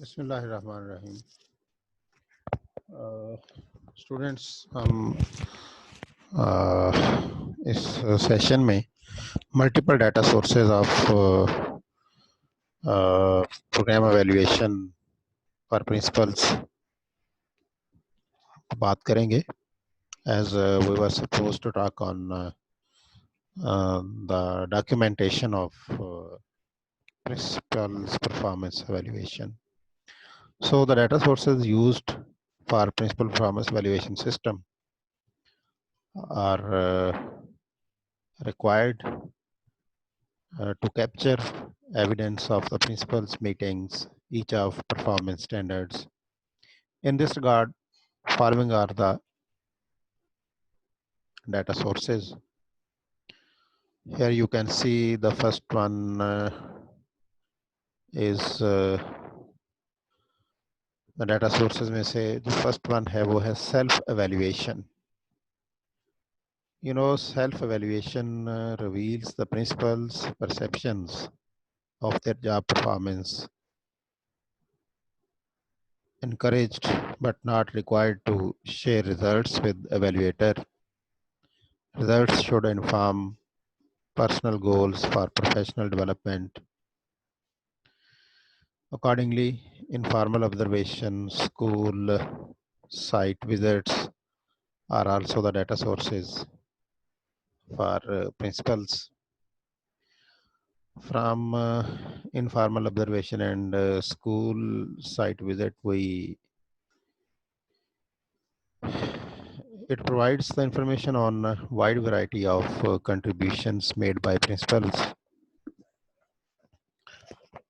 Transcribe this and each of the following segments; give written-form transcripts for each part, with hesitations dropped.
बिस्मिल्लाहिर्रहमानिर्रहीम। स्टूडेंट्स, हम इस सेशन में multiple data sources of programme evaluation for principals बात करेंगे। As we were suppose to talk on the documentation of principal's performance evaluation. So the data sources used for principal performance evaluation system are required to capture evidence of the principal's meetings, each of performance standards. In this regard, following are the data sources. Here you can see the first one is the data sources में से the first one है वो है self evaluation. You know, self evaluation reveals the principal's perceptions of their job performance, encouraged but not required to share results with evaluator. Results should inform personal goals for professional development. Accordingly, informal observation, school site visits are also the data sources for principals. From informal observation and school site visit, it provides the information on a wide variety of contributions made by principals.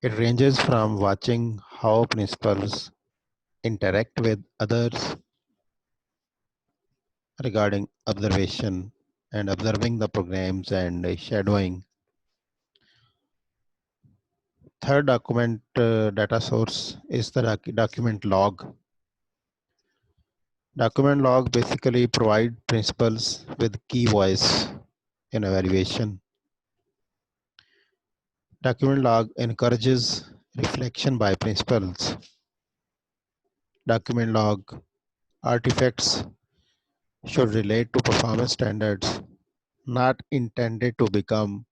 It ranges from watching how principals interact with others regarding observation and observing the programs and shadowing. Third document data source is the document log. Document log basically provide principals with key voice in evaluation. Document log encourages reflection by principals. Document log artifacts should relate to performance standards, not intended to become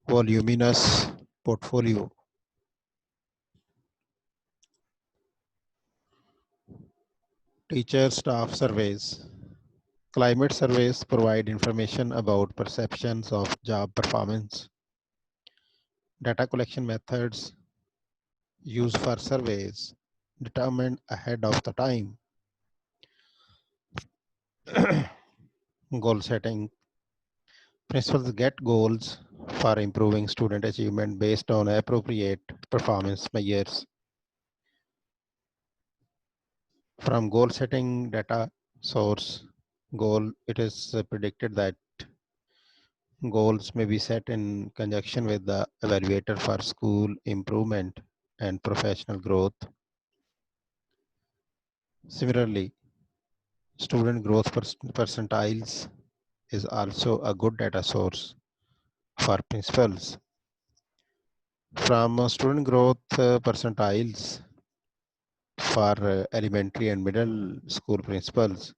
voluminous portfolio. Teacher staff surveys. Climate surveys provide information about perceptions of job performance. Data collection methods used for surveys determined ahead of the time. Goal setting. Principals get goals for improving student achievement based on appropriate performance measures. From goal setting data source goal, it is predicted that goals may be set in conjunction with the evaluator for school improvement and professional growth. Similarly, student growth percentiles is also a good data source for principals. From student growth percentiles for elementary and middle school principals,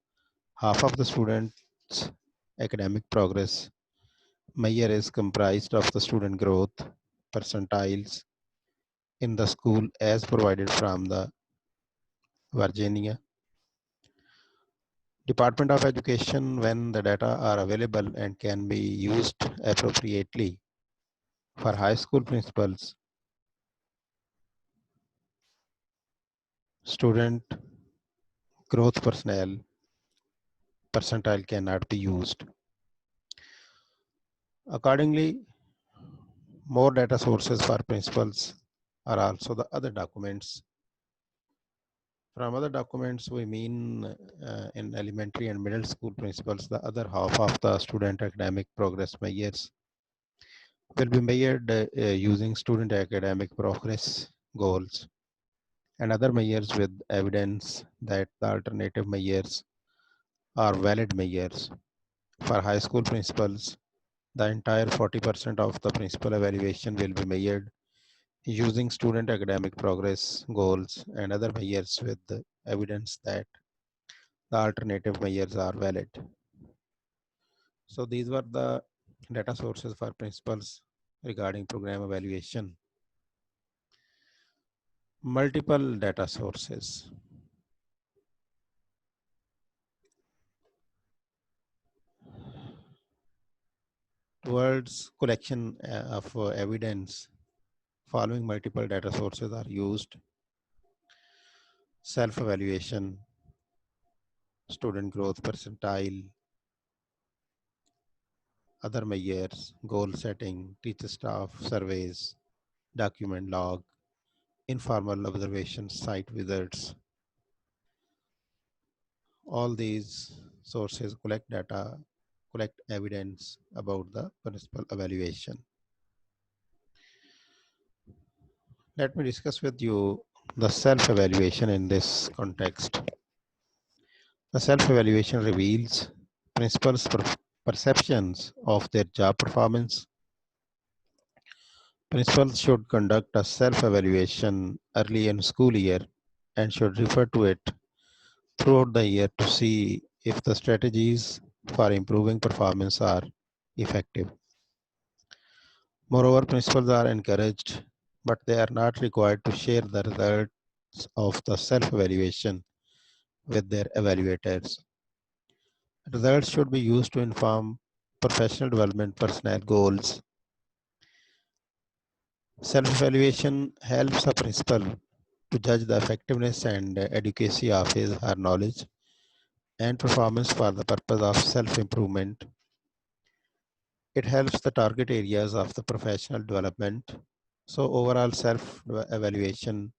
half of the students' academic progress measure is comprised of the student growth percentiles in the school as provided from the Virginia Department of Education. When the data are available and can be used appropriately for high school principals, student growth percentile cannot be used. Accordingly, more data sources for principals are also the other documents. From other documents, we mean in elementary and middle school principals, the other half of the student academic progress measures will be measured using student academic progress goals and other measures with evidence that the alternative measures are valid measures. For high school principals, the entire 40% of the principal evaluation will be measured using student academic progress, goals, and other measures with the evidence that the alternative measures are valid. So these were the data sources for principals regarding program evaluation. Multiple data sources. Towards collection of evidence, following multiple data sources are used: self-evaluation, student growth percentile, other measures, goal setting, teacher staff surveys, document log, informal observations, site visits. All these sources collect data, collect evidence about the principal evaluation. Let me discuss with you the self-evaluation in this context. The self-evaluation reveals principals' perceptions of their job performance. Principals should conduct a self-evaluation early in school year and should refer to it throughout the year to see if the strategies for improving performance are effective. Moreover, principals are encouraged, but they are not required to share the results of the self-evaluation with their evaluators. Results should be used to inform professional development personnel goals. Self-evaluation helps a principal to judge the effectiveness and adequacy of his or her knowledge and performance for the purpose of self-improvement. It helps the target areas of the professional development. So overall self-evaluation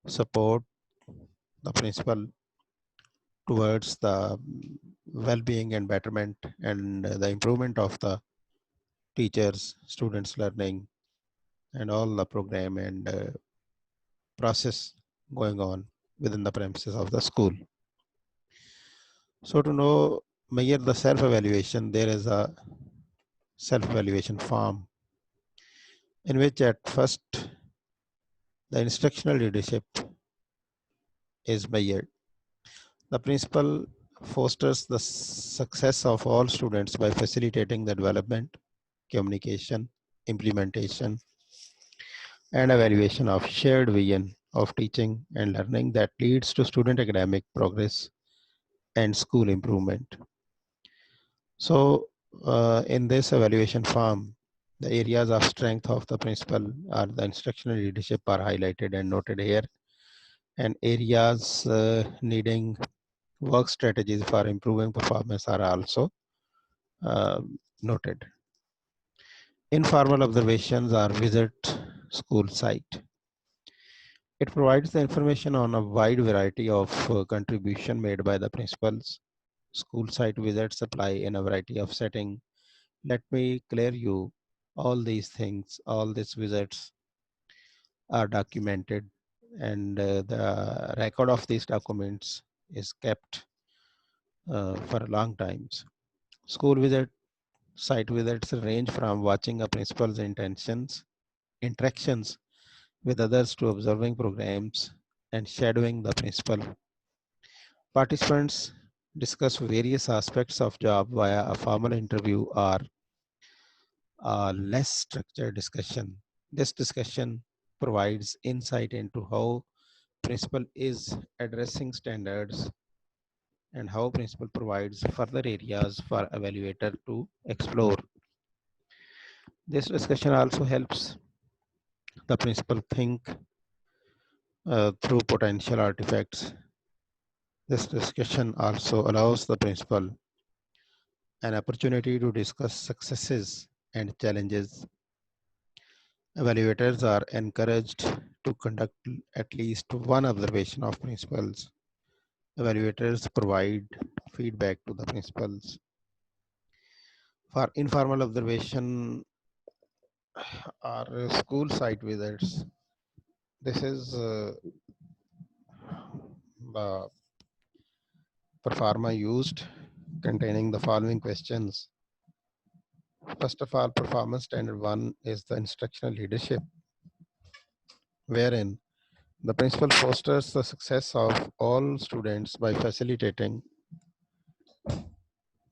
support the principal towards the well-being and betterment and the improvement of the teachers, students' learning, and all the program and process going on within the premises of the school. So to know, measure the self-evaluation, there is a self-evaluation form in which at first the instructional leadership is measured. The principal fosters the success of all students by facilitating the development, communication, implementation, and evaluation of shared vision of teaching and learning that leads to student academic progress and school improvement. So, in this evaluation form, the areas of strength of the principal or the instructional leadership are highlighted and noted here, and areas needing work strategies for improving performance are also noted. Informal observations are visit school site. It provides the information on a wide variety of contribution made by the principals. School site visits apply in a variety of setting. Let me clear you all these things, all these visits are documented and the record of these documents is kept for long times. School visit, site visits range from watching a principal's interactions with others to observing programs and shadowing the principal. Participants discuss various aspects of job via a formal interview or a less structured discussion. This discussion provides insight into how principal is addressing standards and how principal provides further areas for evaluator to explore. This discussion also helps the principal think through potential artifacts. This discussion also allows the principal an opportunity to discuss successes and challenges. Evaluators are encouraged to conduct at least one observation of principals. Evaluators provide feedback to the principals. For informal observation or school site visits, this is the performa used containing the following questions. First of all, performance standard one is the instructional leadership. wherein the principal fosters the success of all students by facilitating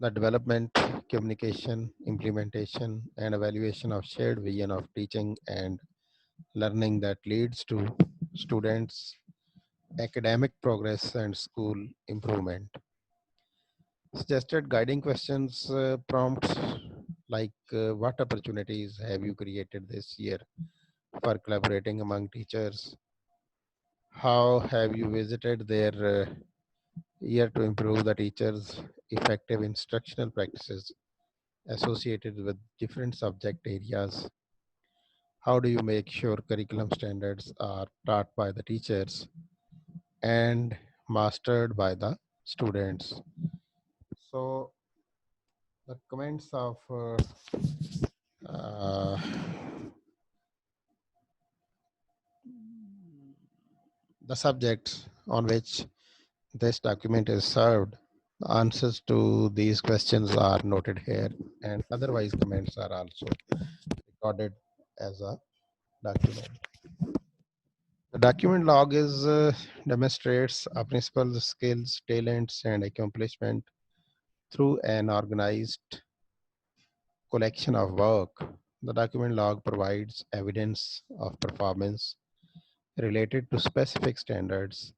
the development, communication, implementation, and evaluation of shared vision of teaching and learning that leads to students' academic progress and school improvement. Suggested guiding questions prompts like what opportunities have you created this year for collaborating among teachers? How have you visited their year to improve the teachers' effective instructional practices associated with different subject areas? How do you make sure curriculum standards are taught by the teachers and mastered by the students? So the comments of uh, the subjects on which this document is served, the answers to these questions are noted here, and otherwise comments are also recorded as a document. The document log is demonstrates a principal's skills, talents, and accomplishment through an organized collection of work. The document log provides evidence of performance related to specific standards.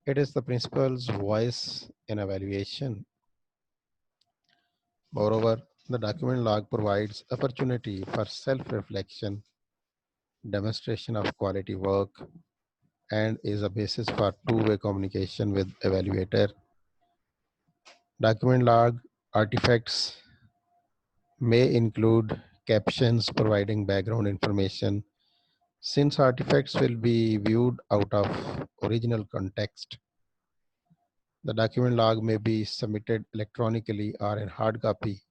It is the principal's voice in evaluation. Moreover, the document log provides opportunity for self-reflection, demonstration of quality work, and is a basis for two-way communication with evaluator. Document log artifacts may include captions providing background information. Since artifacts will be viewed out of original context, the document log may be submitted electronically or in hard copy.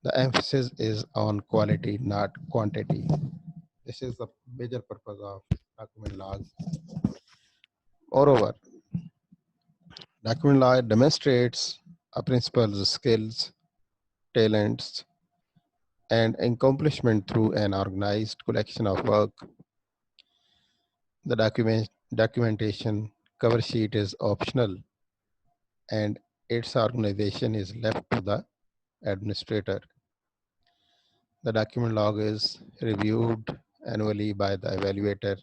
The emphasis is on quality, not quantity. This is the major purpose of document log. Moreover, document log demonstrates a principal's skills, talents, and accomplishment through an organized collection of work. The documentation cover sheet is optional and its organization is left to the administrator. The document log is reviewed annually by the evaluator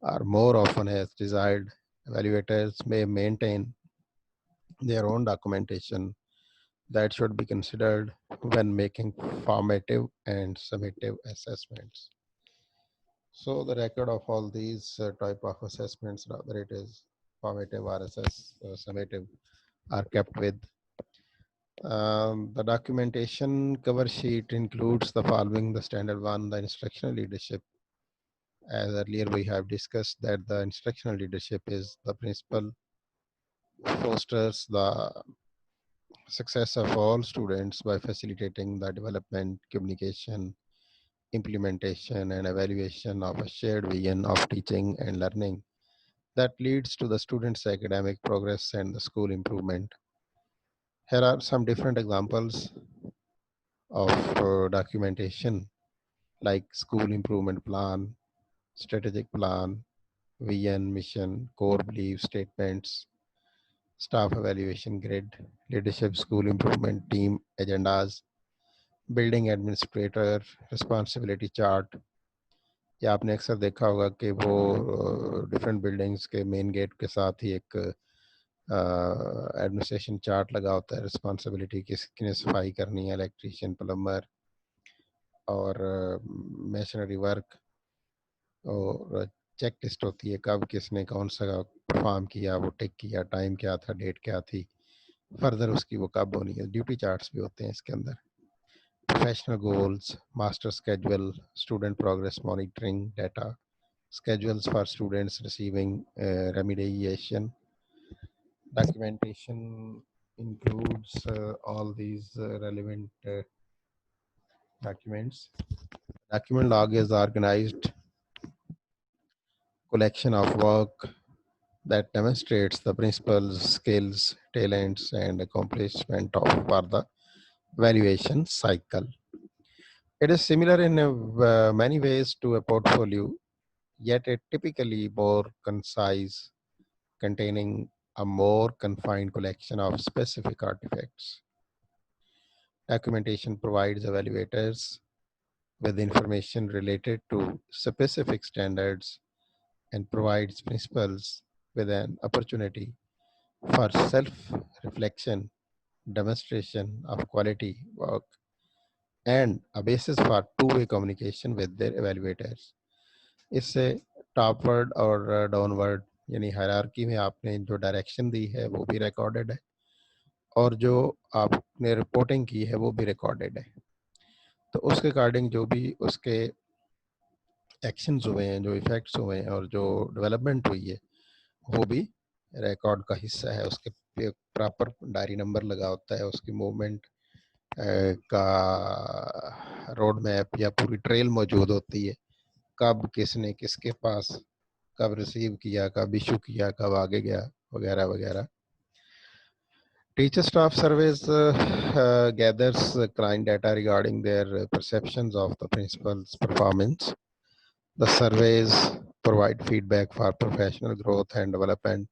or more often as desired. Evaluators may maintain their own documentation that should be considered when making formative and summative assessments. So the record of all these type of assessments, whether it is formative, RSS, summative, are kept with. The documentation cover sheet includes the following: the standard one, the instructional leadership. As earlier we have discussed that the instructional leadership is the principal fosters the success of all students by facilitating the development, communication, implementation, and evaluation of a shared vision of teaching and learning that leads to the students' academic progress and the school improvement. Here are some different examples of documentation like school improvement plan, strategic plan, vision, mission, core belief statements, staff evaluation grid, leadership school improvement team agendas, building administrator responsibility chart, या आपने अक्सर देखा होगा कि वो different buildings के main gate के साथ ही एक एडमिनिस्ट्रेशन चार्ट लगा होता है, रिस्पॉन्सिबिलिटी किसने सफाई करनी है, इलेक्ट्रीशियन, प्लम्बर और मेशनरी वर्क, और चेक लिस्ट होती है कब किसने कौन सा परफॉर्म किया, वो टिक किया, टाइम क्या था, डेट क्या थी, फर्दर उसकी वो कब होनी है, ड्यूटी चार्ट्स भी होते हैं इसके अंदर. Professional goals, master schedule, student progress monitoring data, schedules for students receiving remediation. Documentation includes all these relevant documents. Document log is organized collection of work that demonstrates the principles, skills, talents, and accomplishment of for the valuation cycle. It is similar in many ways to a portfolio. yet it typically more concise, containing a more confined collection of specific artifacts. Documentation provides evaluators with information related to specific standards and provides principals with an opportunity for self-reflection, demonstration of quality work, and a basis for two-way communication with their evaluators. इससे टॉपवर्ड और downward यानी hierarchy में आपने जो direction दी है वो भी recorded है और जो आपने रिपोर्टिंग की है वो भी रिकॉर्डेड है. तो उसके अकॉर्डिंग जो भी उसके एक्शंस हुए हैं, जो इफेक्ट्स हुए हैं और जो डेवलपमेंट हुई है वो भी रिकॉर्ड का हिस्सा है. उसके प्रॉपर डायरी नंबर लगा होता है, उसकी मूवमेंट का रोड मैप या पूरी ट्रेल मौजूद होती है, कब किसने किसके पास कब रिसीव किया, कब इशू किया, कब आगे गया, वगैरह वगैरह. Teacher staff surveys gathers client data regarding their perceptions of the principal's performance. The surveys provide feedback for professional growth and development.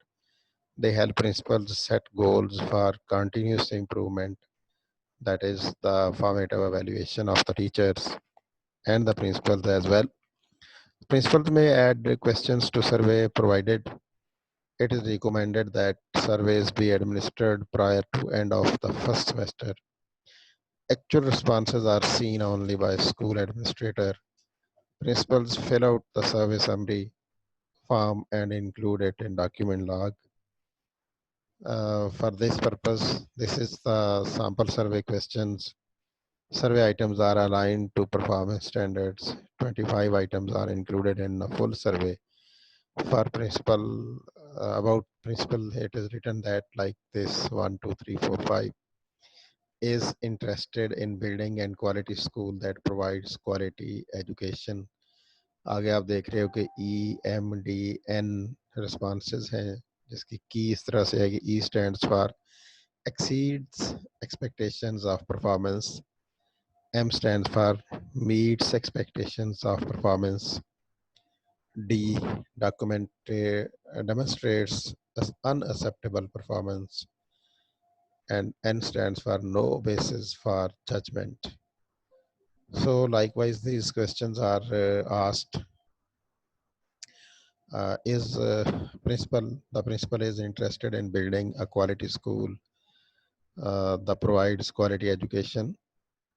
They help principals set goals for continuous improvement. That is the formative evaluation of the teachers and the principals as well. Principals may add questions to survey provided. It is recommended that surveys be administered prior to end of the first semester. Actual responses are seen only by school administrator. Principals fill out the survey summary form and include it in document log. For this purpose, this is the sample survey questions. Survey items are aligned to performance standards. 25 items are included in the full survey. For principal, about principal, it is written that like this: 1, 2, 3, 4, 5 is interested in building and quality school that provides quality education. आगे आप देख रहे हो कि EMDN responses हैं, जिसकी की इस तरह से है कि E stands for exceeds expectations of performance, M stands for meets expectations of performance, D demonstrates unacceptable performance, and N stands for no basis for judgment. So likewise, these questions are asked. Is the principal is interested in building a quality school that provides quality education.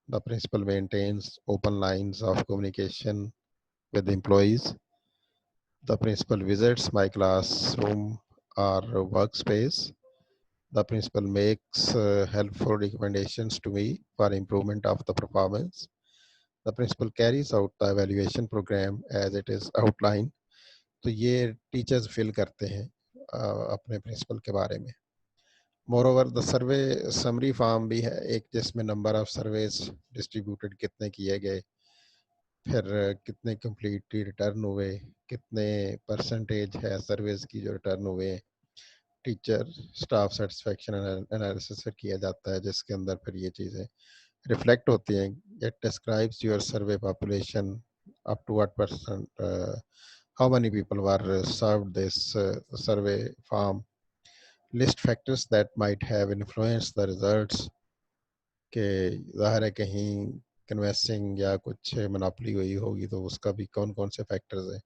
The principal maintains open lines of communication with employees. The principal visits my classroom or workspace. The principal makes helpful recommendations to me for improvement of the performance. The principal carries out the evaluation program as it is outlined. तो ये teachers fill करते हैं अपने principal के बारे में. Moreover the survey summary form भी है एक, जिसमें नंबर ऑफ सर्वेस डिस्ट्रीब्यूटेड कितने किए गए, फिर कितने कंप्लीटली रिटर्न हुए, कितने परसेंटेज है सर्वेस की जो रिटर्न हुए. टीचर स्टाफ सेटिस्फेक्शन एनालिसिस फिर किया जाता है, जिसके अंदर फिर ये चीज़ें रिफ्लेक्ट होती हैं. It describes your survey population up to what percent, how many people were served this survey form. List factors that might have influenced the results, के ज़ाहिर है कहीं कन्वेंसिंग या कुछ मोनोपोली हुई होगी तो उसका भी कौन कौन से फैक्टर्स हैं.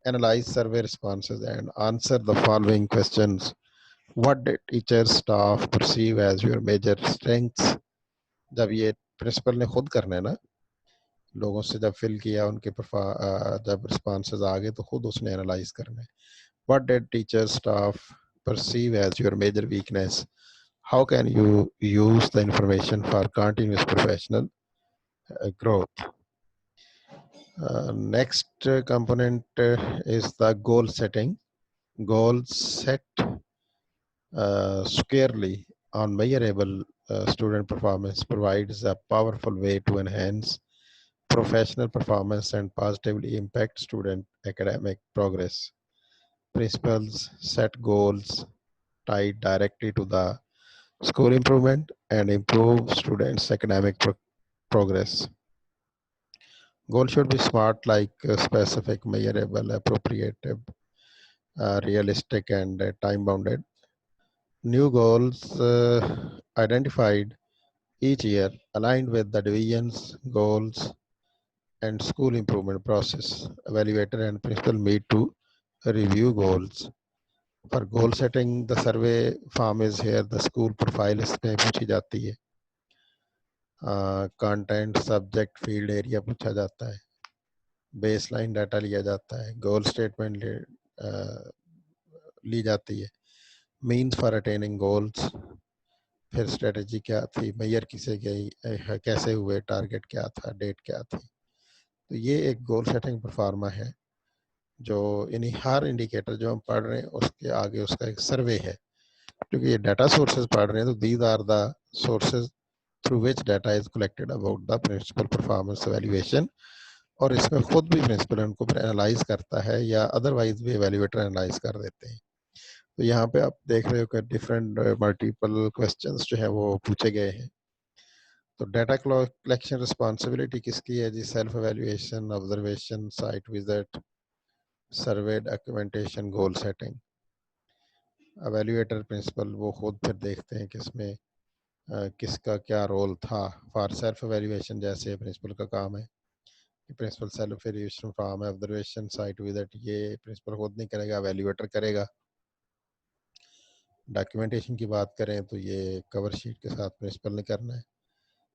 Analyze survey responses and answer the following questions. What did teachers staff perceive as your major strengths? जब ये प्रिंसिपल ने खुद करना है ना, लोगों से जब फिल किया, उनके जब रिस्पॉन्सेज आ गए तो खुद उसने एनालाइज करना है. What did teachers staff perceive as your major weakness? How can you use the information for continuous professional growth? Next component is the goal setting. Goals set squarely on measurable student performance provides a powerful way to enhance professional performance and positively impact student academic progress. Principals set goals tied directly to the school improvement and improve students' academic progress. Goal should be smart, like specific, measurable, appropriate, realistic, and time bounded. New goals identified each year aligned with the division's goals and school improvement process. Evaluator and principal meet to review goals. For goal setting, the survey form is here. The school profile इसमें पूछी जाती है. Content, subject, field area पूछा जाता है. Baseline data लिया जाता है. Goal statement ली जाती है. Means for attaining goals. फिर स्ट्रेटजी क्या थी, मेजर किसे गई, कैसे हुए, टारगेट क्या था, डेट क्या थी. तो ये एक गोल सेटिंग परफॉर्मा है जो यानी हर इंडिकेटर जो हम पढ़ रहे हैं उसके आगे उसका एक सर्वे है. क्योंकि ये डाटा सोर्सेज पढ़ रहे हैं तो these are the sources through which data is collected about the principal performance evaluation. और इसमें खुद भी प्रिंसिपल उनको एनालाइज करता है या अदरवाइज भी एवेल्युएटर एनालाइज कर देते हैं. तो यहाँ पे आप देख रहे हो कि डिफरेंट मल्टीपल क्वेश्चंस जो है वो पूछे गए हैं. तो डाटा कलेक्शन रिस्पॉन्सिबिलिटी किसकी है जी? Self evaluation, observation, site visit, survey, documentation, goal setting. Evaluator principal वो खुद फिर देखते हैं कि इसमें किसका क्या रोल था. फॉर सेल्फ एवेल्युएशन जैसे प्रिंसिपल का काम है कि प्रिंसिपल सेल्फ एवेल्युएशन फॉर्म है. ऑब्जर्वेशन, साइट विजिट ये प्रिंसिपल खुद नहीं करेगा, एवेल्युएटर करेगा. डॉक्यूमेंटेशन की बात करें तो ये कवर शीट के साथ प्रिंसिपल ने करना है.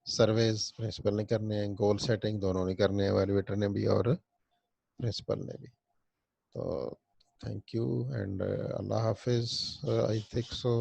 सर्वेज प्रिंसिपल ने करने हैं. गोल सेटिंग दोनों ने करने हैं, एवेल्युएटर ने भी और प्रिंसिपल ने भी. तो थैंक यू एंड अल्लाह हाफिज़. I think so